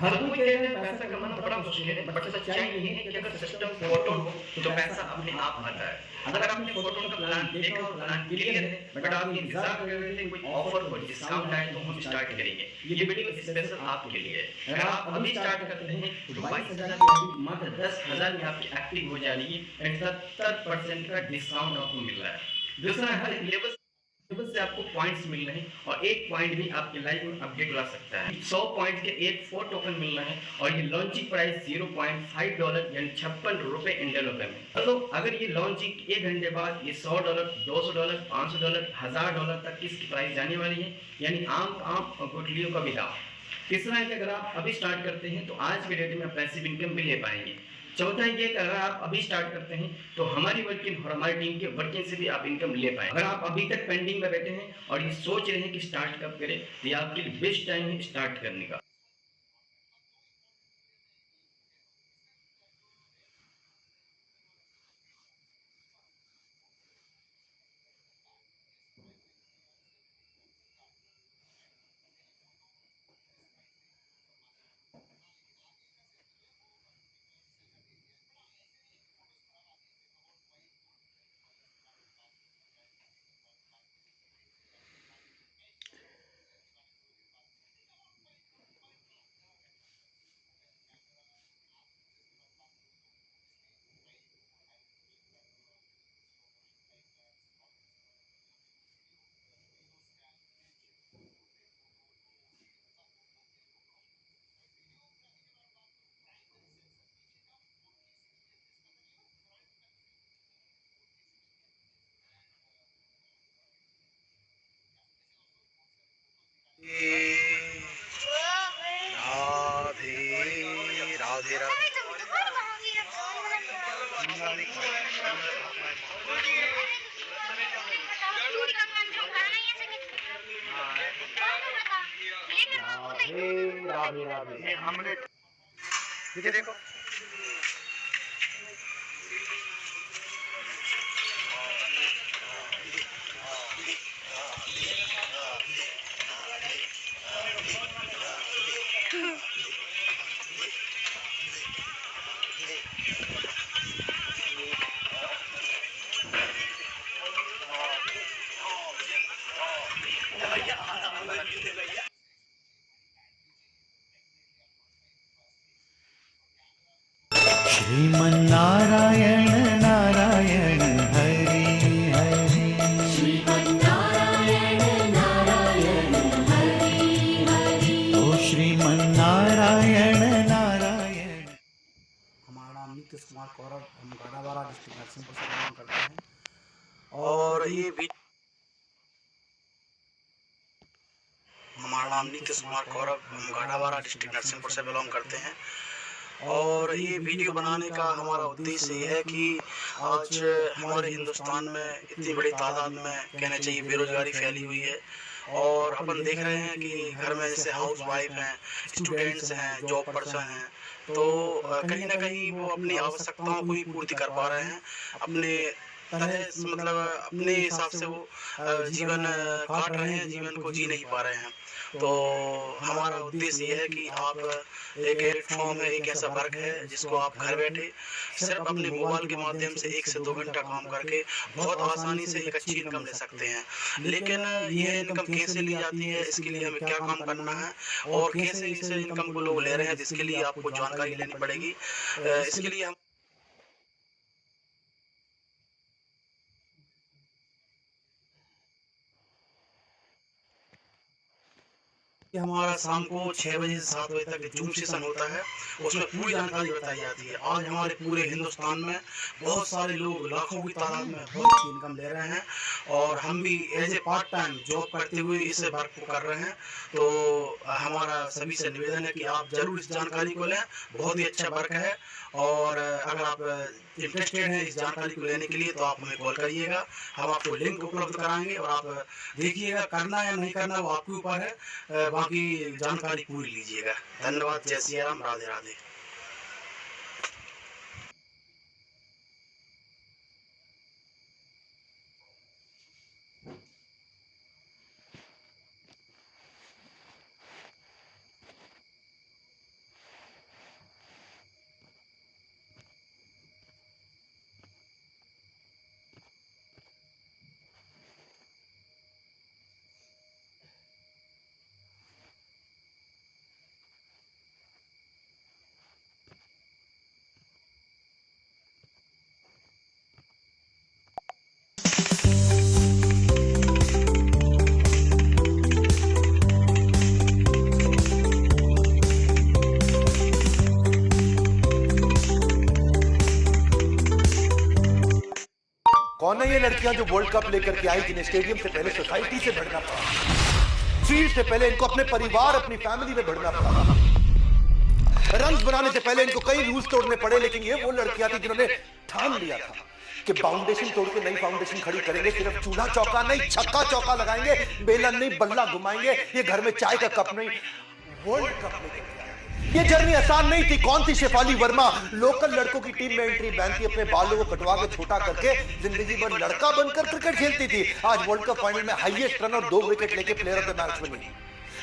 हर कोई कह रहे हैं पैसा कमाना बड़ा मुश्किल है, बट सच्चाई ये है कि अगर सिस्टम फोटो हो तो पैसा अपने आप आता है। अगर आपने फोटो का प्लान देखा और प्लान क्लियर है, बट आप इंतजार कर रहे थे कोई ऑफर हो, डिस्काउंट आए तो हम स्टार्ट करेंगे, ये वीडियो स्पेशल आपके लिए है। अगर आप अभी स्टार्ट करते हैं तो 22,000 की एफडी मात्र 10,000 में आपकी एक्टिव हो जाएगी एंड 70% का डिस्काउंट आपको मिल रहा है। दूसरा, हर लेवल से आपको पॉइंट्स मिल रहे हैं और एक पॉइंट भी आपकी लाइफ में अपडेट ला सकता है। 100 पॉइंट के एक 4 टोकन मिल रहे हैं और ये लॉन्चिंग प्राइस $0.5 यानी ₹56 इंडियन रुपए में। तो अगर ये लॉन्चिंग 1 घंटे बाद ये $100, $200, $500, $1000 तक की इसकी प्राइस जाने वाली है, यानी आम आम और गुठलियों का भी दाम। तीसरा है कि अगर आप अभी स्टार्ट करते हैं तो आज के डेट में आप पैसिव इनकम भी ले पाएंगे। चौथा ये कि अगर आप अभी स्टार्ट करते हैं तो हमारी वर्किंग और हमारी टीम के वर्किंग से भी आप इनकम ले पाएं। अगर आप अभी तक पेंडिंग में बैठे हैं और ये सोच रहे हैं कि स्टार्ट कब करें, तो ये आपके लिए बेस्ट टाइम है स्टार्ट करने का। राधे राधे राधे। राधे राधे। हमने ये देखो श्रीमन्नारायण नारायण हरि हरि, श्रीमन्नारायण नारायण हरि हरि, ओ श्रीमन्नारायण नारायण। हमारा नाम नीतीश कुमार कौरव, हम गाड़ावाड़ा डिस्ट्रिक्ट नरसिंहपुर से बिलोंग करते हैं। और ये भी हमारा नाम नीतीश कुमार कौरव, हम गाड़ावाड़ा डिस्ट्रिक्ट नरसिंहपुर से बिलोंग करते हैं। और ये वीडियो बनाने का हमारा उद्देश्य ये है कि आज हमारे हिंदुस्तान में इतनी बड़ी तादाद में कहना चाहिए बेरोजगारी फैली हुई है और अपन देख रहे हैं कि घर में जैसे हाउस वाइफ हैं, स्टूडेंट्स हैं, जॉब पर्सन हैं, तो कहीं ना कहीं वो अपनी आवश्यकताओं को ही पूर्ति कर पा रहे हैं। अपने तरह मतलब अपने हिसाब से वो जीवन काट रहे हैं, जीवन को जी नहीं पा रहे हैं। तो हमारा उद्देश्य ये है कि आप एक प्लेटफॉर्म है, एक ऐसा वर्क है जिसको आप घर बैठे सिर्फ अपने मोबाइल के माध्यम से 1 से 2 घंटा काम करके बहुत आसानी से एक अच्छी इनकम ले सकते हैं। लेकिन यह इनकम कैसे ली जाती है, इसके लिए हमें क्या काम करना है और कैसे इस इनकम को लोग ले रहे हैं, जिसके लिए आपको जानकारी लेनी पड़ेगी। इसके लिए हम हमारा शाम को 6 बजे से 7 बजे तक जूम सेशन होता है, उसमें पूरी जानकारी बताई जाती है। आज हमारे पूरे हिंदुस्तान में बहुत सारे लोग लाखों की तादाद में बहुत अच्छी इनकम ले रहे हैं और हम भी as a part time job करते हुए इस वर्क को कर रहे हैं। तो हमारा सभी से निवेदन है कि आप जरूर इस जानकारी को लें, बहुत ही अच्छा वर्क है। और अगर आप इंटरेस्टेड हैं इस जानकारी को लेने के लिए तो आप हमें कॉल करिएगा, हम आपको लिंक उपलब्ध कराएंगे और आप देखिएगा, करना या नहीं करना वो आपके ऊपर है। बाकी जानकारी पूरी लीजिएगा। धन्यवाद। जय श्री राम। राधे राधे। लड़कियां जो वर्ल्ड कप लेकर के आई, जिन्हें स्टेडियम से पहले सोसाइटी से भिड़ना पड़ा, फील्ड से पहले इनको अपने परिवार, अपनी फैमिली में भिड़ना पड़ा, रन्स बनाने से पहले इनको कई रूल्स तोड़ने पड़े, लेकिन ये वो लड़कियां थी जिन्होंने ठान लिया था कि फाउंडेशन तोड़ के नई फाउंडेशन खड़ी करेंगे। सिर्फ चूल्हा चौका नहीं, छक्का चौका लगाएंगे, बेलन नहीं, बल्ला घुमाएंगे। ये घर में चाय का कप नहीं, वर्ल्ड कप लेके। ये जर्नी आसान नहीं थी। कौन थी शेफाली वर्मा? लोकल लड़कों की टीम में एंट्री बैन थी, अपने बालों को कटवा के छोटा करके जिंदगी भर लड़का बनकर क्रिकेट खेलती थी। आज वर्ल्ड कप फाइनल में हाईएस्ट रन और 2 विकेट लेके प्लेयर ऑफ द मैच बनी।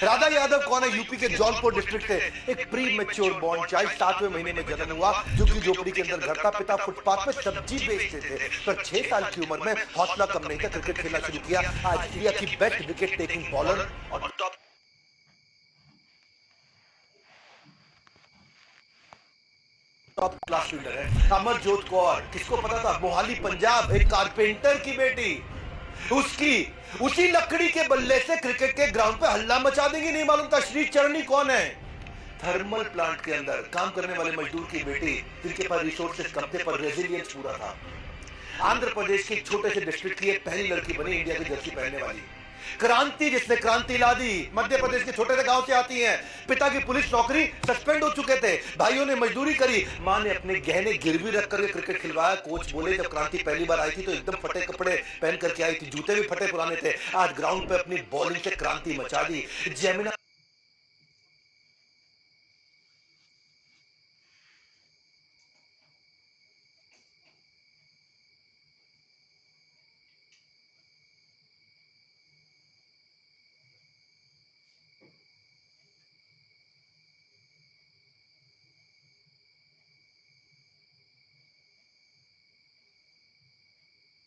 राधा यादव कौन है? यूपी के जौनपुर डिस्ट्रिक्ट से एक प्री मैच्योर बॉर्न चाइल्ड, 7वें महीने में जन्म हुआ, जो कि झोपड़ी के अंदर घर था। पिता फुटपाथ पे सब्जी बेचते थे, पर 6 साल की उम्र में हौसला कम नहीं था, क्रिकेट खेलना शुरू किया। आज इंडिया की बेस्ट विकेट टेकिंग बॉलर और टॉप क्लास फील्डर है। अमरजोत कौर, किसको पता था? मोहाली पंजाब, एक कारपेंटर की बेटी, उसी लकड़ी के बल्ले से क्रिकेट के ग्राउंड पे हल्ला मचा देंगी, नहीं मालूम था। श्री चरणी कौन है? थर्मल प्लांट के अंदर काम करने वाले मजदूर की बेटी, जिनके पास रिसोर्सेस कम थे पर रेजिलियंस पूरा था। आंध्र प्रदेश के छोटे से डिस्ट्रिक्ट की पहली लड़की बनी इंडिया की जर्सी पहनने वाली। क्रांति, जिसने क्रांति ला दी, मध्य प्रदेश के छोटे से गांव से आती हैं। पिता की पुलिस नौकरी, सस्पेंड हो चुके थे, भाइयों ने मजदूरी करी, मां ने अपने गहने गिरवी रख करके क्रिकेट खिलवाया। कोच बोले जब क्रांति पहली बार आई थी तो एकदम फटे कपड़े पहन करके आई थी, जूते भी फटे पुराने थे। आज ग्राउंड पे अपनी बॉलिंग से क्रांति मचा दी। जेमिना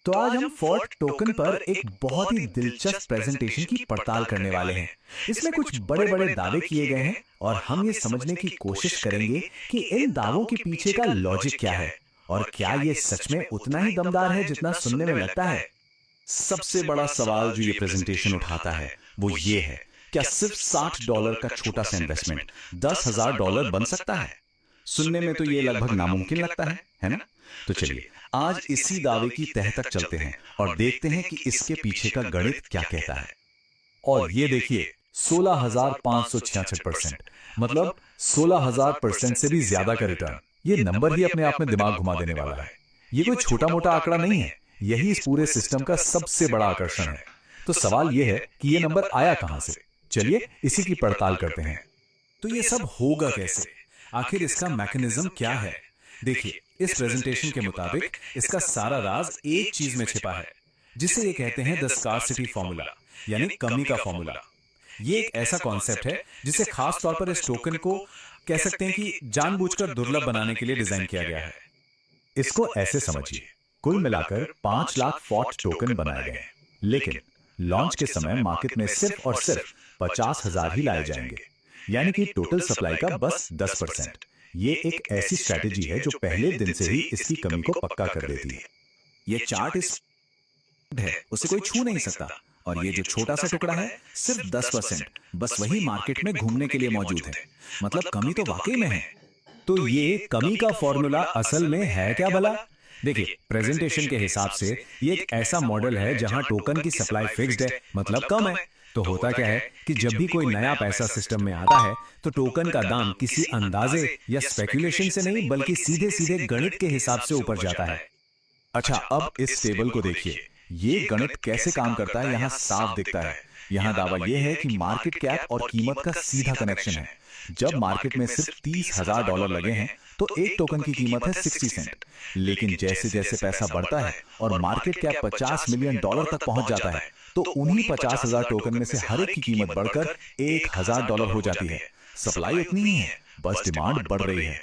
तो आज हम फोर्ट टोकन पर एक बहुत ही दिलचस्प प्रेजेंटेशन की पड़ताल करने वाले हैं। इसमें कुछ बड़े बड़े दावे किए गए हैं और हम ये समझने की कोशिश करेंगे कि इन दावों के पीछे का लॉजिक क्या है और क्या ये सच में उतना ही दमदार है जितना सुनने में लगता है। सबसे बड़ा सवाल जो ये प्रेजेंटेशन उठाता है वो ये है, क्या सिर्फ $60 का छोटा सा इन्वेस्टमेंट $10,000 बन सकता है? सुनने में तो ये लगभग नामुमकिन लगता है ना? तो चलिए आज इसी दावे की तह तक चलते हैं और देखते हैं कि इसके पीछे का गणित क्या कहता है। और ये देखिए 16,566%, मतलब 16,000% से भी ज्यादा का रिटर्न। ये नंबर ही अपने आप में दिमाग घुमा देने वाला है। ये कोई छोटा मोटा आंकड़ा नहीं है, यही इस पूरे सिस्टम का सबसे बड़ा आकर्षण है। तो सवाल यह है कि ये नंबर आया कहां से? चलिए इसी की पड़ताल करते हैं। तो ये सब होगा कैसे? आखिर इसका मैकेनिज्म क्या है? देखिए, इस प्रेजेंटेशन के मुताबिक इसका सारा राज एक चीज में छिपा है, जिसे ये कहते हैं द स्कार्सिटी फॉर्मूला, यानी कमी का फॉर्मूला। ये एक ऐसा कॉन्सेप्ट है जिसे खास तौर पर इस टोकन को कह सकते हैं कि जानबूझकर दुर्लभ बनाने के लिए डिजाइन किया गया है। इसको ऐसे समझिए, कुल मिलाकर 5 लाख फोर्ट टोकन बनाए गए, लेकिन लॉन्च के समय मार्केट में सिर्फ और सिर्फ 50,000 ही लाए जाएंगे, यानी कि टोटल सप्लाई का बस 10%। ये एक ऐसी स्ट्रैटेजी है जो पहले दिन से ही इसकी कमी को पक्का कर देती है। ये चार्ट इस है, उसे कोई छू नहीं सकता, और ये जो छोटा सा टुकड़ा है सिर्फ 10%, बस वही मार्केट में घूमने के लिए मौजूद है। मतलब कमी तो वाकई में है। तो ये कमी का फॉर्मूला असल में है क्या भला? देखिए, प्रेजेंटेशन के हिसाब से ये एक ऐसा मॉडल है जहां टोकन की सप्लाई फिक्स्ड है, मतलब कम है। तो होता क्या है कि जब भी कोई नया पैसा सिस्टम में आता है तो टोकन का दाम किसी अंदाजे या स्पेकुलेशन से नहीं बल्कि सीधे सीधे गणित के हिसाब से ऊपर जाता है। अच्छा, अब इस टेबल को देखिए, ये गणित कैसे काम करता है यहाँ साफ दिखता है। यहाँ दावा यह है कि मार्केट कैप और कीमत का सीधा कनेक्शन है। जब मार्केट में सिर्फ $30,000 लगे हैं तो एक टोकन की कीमत है 60 सेंट, लेकिन जैसे जैसे पैसा बढ़ता है और मार्केट कैप $50 मिलियन तक पहुंच जाता है तो उन्हीं 50,000 टोकन में से हर एक की कीमत बढ़कर $1,000 हो जाती है। सप्लाई उतनी ही है, बस डिमांड बढ़ रही है।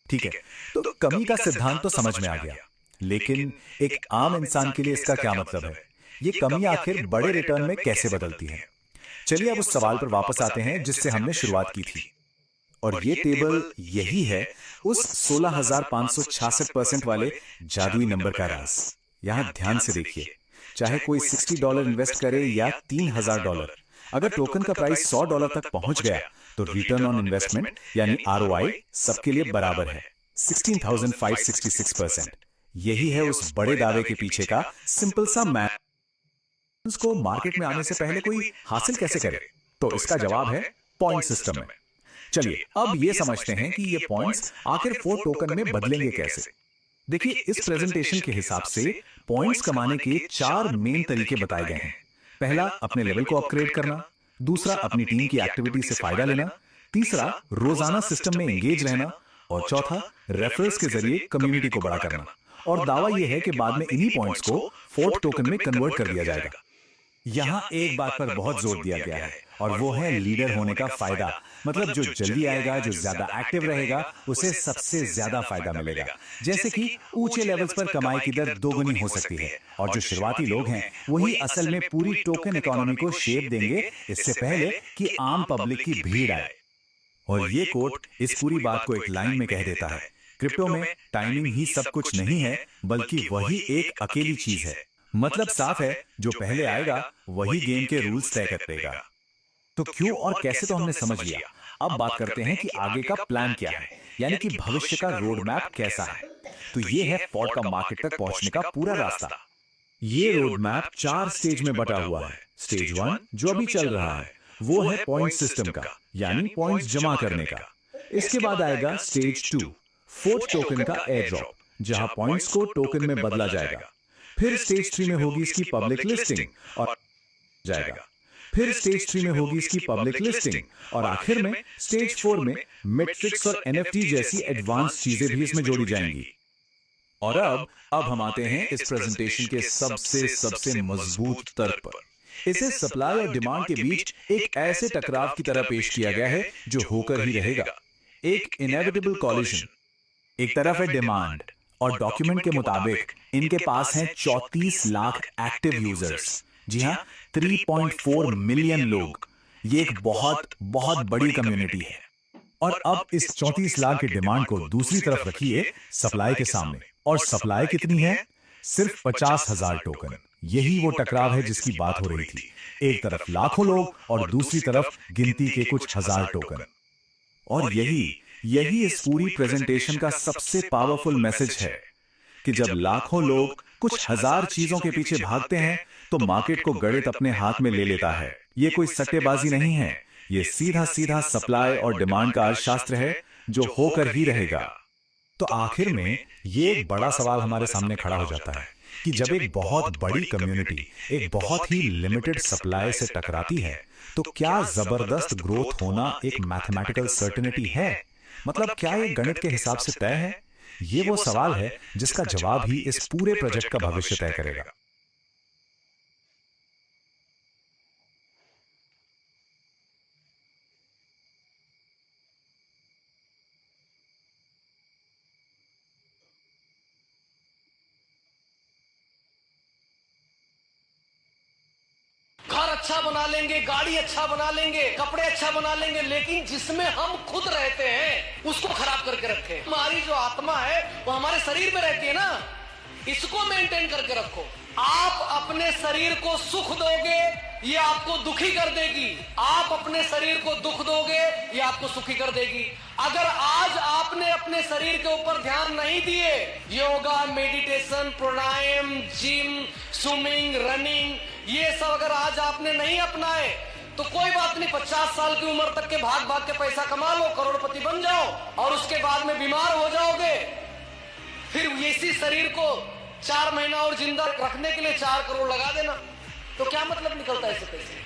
ठीक है, तो कमी का सिद्धांत तो समझ में आ गया, लेकिन एक आम इंसान के लिए इसका क्या मतलब है? ये कमी आखिर बड़े रिटर्न में कैसे बदलती है? चलिए अब उस सवाल पर वापस आते हैं जिससे हमने शुरुआत की थी, और ये टेबल यही है उस 16,566% वाले जादुई नंबर का राज। यहां ध्यान से देखिए, चाहे कोई $60 इन्वेस्ट करे या $3,000, अगर टोकन का प्राइस $100 तक पहुंच गया तो रिटर्न ऑन इन्वेस्टमेंट यानी ROI सबके लिए बराबर है 16,566%। यही है उस बड़े दावे के पीछे का सिंपल सा मैथ को मार्केट में आने से पहले कोई हासिल कैसे करे? तो इसका जवाब है पॉइंट सिस्टम में। चलिए अब ये समझते हैं कि ये पॉइंट्स आखिर फोर्ट टोकन में बदलेंगे कैसे। देखिए इस प्रेजेंटेशन के हिसाब से पॉइंट्स कमाने के 4 मेन तरीके बताए गए हैं। पहला, अपने लेवल को अपग्रेड करना। दूसरा, अपनी टीम की एक्टिविटी से फायदा लेना। तीसरा, रोजाना सिस्टम में एंगेज रहना। और चौथा, रेफरल्स के जरिए कम्युनिटी को बड़ा करना। और दावा यह है कि बाद में इन्हीं पॉइंट्स को फोर्ट टोकन में कन्वर्ट कर दिया जाएगा। यहां एक बात पर बहुत जोर दिया गया है और वो है लीडर होने का फायदा। मतलब जो जल्दी आएगा, जो ज्यादा एक्टिव रहेगा, उसे सबसे ज्यादा फायदा मिलेगा। जैसे कि ऊंचे लेवल्स पर कमाई की दर 2 गुनी हो सकती है और जो शुरुआती लोग हैं वही असल में पूरी टोकन इकोनॉमी को शेप देंगे इससे पहले कि आम पब्लिक की भीड़ आए। और ये कोट इस पूरी बात को एक लाइन में कह देता है, क्रिप्टो में टाइमिंग ही सब कुछ नहीं है बल्कि वही एक अकेली चीज है। मतलब साफ है, जो पहले आएगा वही गेम के रूल्स तय करेगा। तो क्यों और कैसे तो हमने समझ लिया। अब बात करते हैं कि आगे का प्लान क्या है, यानी कि भविष्य का रोड मैप कैसा है। तो ये है फोर्ट का मार्केट तक पहुंचने का पूरा रास्ता। ये रोड मैप 4 स्टेज में बटा हुआ है। स्टेज 1 जो अभी चल रहा है वो है पॉइंट सिस्टम का, यानी पॉइंट्स जमा करने का। इसके बाद आएगा स्टेज 2 फोर्ट टोकन का एयर ड्रॉप, जहां पॉइंट्स को टोकन में बदला जाएगा। फिर स्टेज 3 में होगी इसकी पब्लिक लिस्टिंग और जाएगा। फिर स्टेज 3 में होगी इसकी पब्लिक लिस्टिंग और आखिर में स्टेज 4 में मैट्रिक्स और एनएफटी जैसी एडवांस चीजें भी इसमें जोड़ी जाएंगी। और अब हम आते हैं इस प्रेजेंटेशन के सबसे मजबूत तर्क पर। इसे सप्लाई और डिमांड के बीच एक ऐसे टकराव की तरह पेश किया गया है जो होकर ही रहेगा, एक इनएविटेबल कॉलिजन। एक तरफ है डिमांड और डॉक्यूमेंट के मुताबिक इनके पास हैं 34 लाख एक्टिव यूजर्स। जी हां, 3.4 मिलियन लोग। ये एक बहुत बड़ी कम्युनिटी है। और अब इस 34 लाख की डिमांड को दूसरी तरफ रखिए सप्लाई के सामने, और सप्लाई कितनी है? सिर्फ 50,000 टोकन। यही वो टकराव है जिसकी बात हो रही थी। एक तरफ लाखों लोग और दूसरी तरफ गिनती के कुछ हजार टोकन। और यही इस पूरी प्रेजेंटेशन का सबसे पावरफुल मैसेज है कि जब लाखों लोग कुछ हजार चीजों के पीछे भागते हैं तो मार्केट को गणित अपने हाथ में ले लेता है। ये कोई सट्टेबाजी नहीं है, ये सीधा सप्लाई और डिमांड का अर्थशास्त्र है जो होकर ही रहेगा। तो आखिर में ये एक बड़ा सवाल हमारे सामने खड़ा हो जाता है कि जब एक बहुत बड़ी कम्युनिटी एक बहुत ही लिमिटेड सप्लाई से टकराती है तो क्या जबरदस्त ग्रोथ होना एक मैथमेटिकल सर्टेनिटी है? मतलब क्या ये गणित के हिसाब से तय है? ये वो सवाल है जिसका जवाब ही इस पूरे प्रोजेक्ट का भविष्य तय करेगा। घर अच्छा बना लेंगे, गाड़ी अच्छा बना लेंगे, कपड़े अच्छा बना लेंगे, लेकिन जिसमें हम खुद रहते हैं उसको खराब करके रखे। हमारी जो आत्मा है वो हमारे शरीर में रहती है ना, इसको मेंटेन करके रखो। आप अपने शरीर को सुख दोगे, ये आपको दुखी कर देगी। आप अपने शरीर को दुख दोगे, ये आपको सुखी कर देगी। अगर आज आपने अपने शरीर के ऊपर ध्यान नहीं दिए, योगा, मेडिटेशन, प्राणायाम, जिम, स्विमिंग, रनिंग, ये सब अगर आज आपने नहीं अपनाए तो कोई बात नहीं, 50 साल की उम्र तक के भाग के पैसा कमा लो, करोड़पति बन जाओ और उसके बाद में बीमार हो जाओगे। फिर इसी शरीर को 4 महीना और जिंदा रखने के लिए 4 करोड़ लगा देना, तो क्या मतलब निकलता है इससे पैसे?